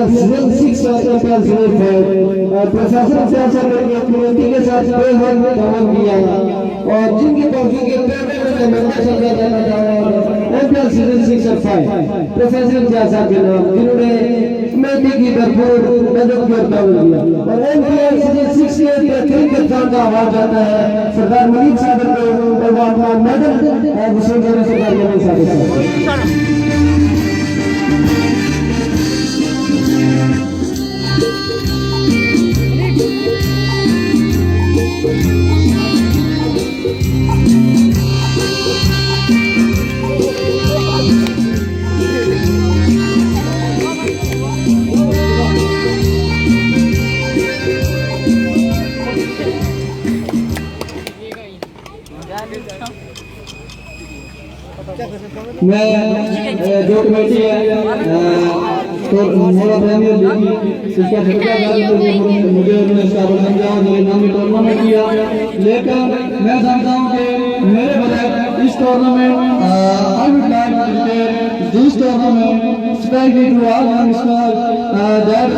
APL 06 और APL 05 प्रशासन से आशा करके कमेटी के साथ बेहद काम किया और जिनकी ट्रॉफी के पेमेंट में मंदिर चल जाना था APL सीजन 6 और 5 प्रशासन से आशा के नाम जिन्होंने कमेटी की भरपूर मदद करता हुआ और APL सीजन 6 के बेहतरीन कप्तान का आवाज जाता है सरदार मलिक साहब को और अपना मेडल घोषणा करने से पहले मैं जो कमेटी है तो मोड़ा प्रीमियर लीग इसका मुझे उन्होंने इसका समझा मेरे नाम में टूर्नामेंट किया लेकिन मैं समझता हूँ कि मेरे बजाय इस tournament I would like to declare this tournament specially to all youngsters that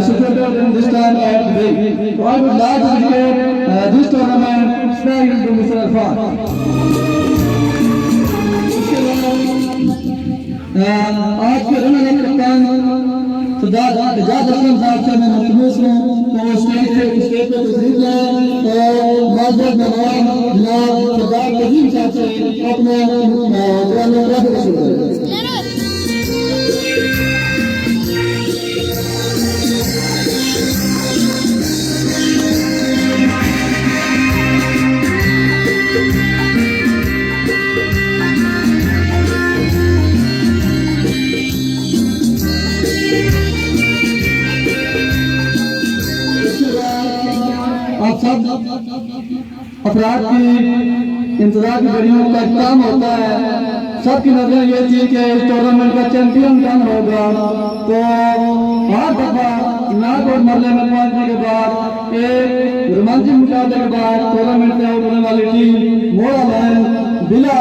supported in this time at big. So I would like to declare this tournament specially to Mr. Arfan. आज के runner कप्तान सजाद असलम साहब से मैं मुतमईन हूँ तो stage पे तशरीफ लाए और माजद मेहमान जनाब सरदार कजीम साहब से अपने बयान शुरू करें। आप सब अफराद की इंतजार की घड़ियों का काम होता है सबकी नजर ये थी कि इस टूर्नामेंट का चैंपियन कौन होगा तो हर दफा नाक और मरले में पहुंचने के बाद एक रोमांचक मुकाबले के बाद टूर्नामेंट से आउट होने वाली टीम मोड़ा लाइन बिला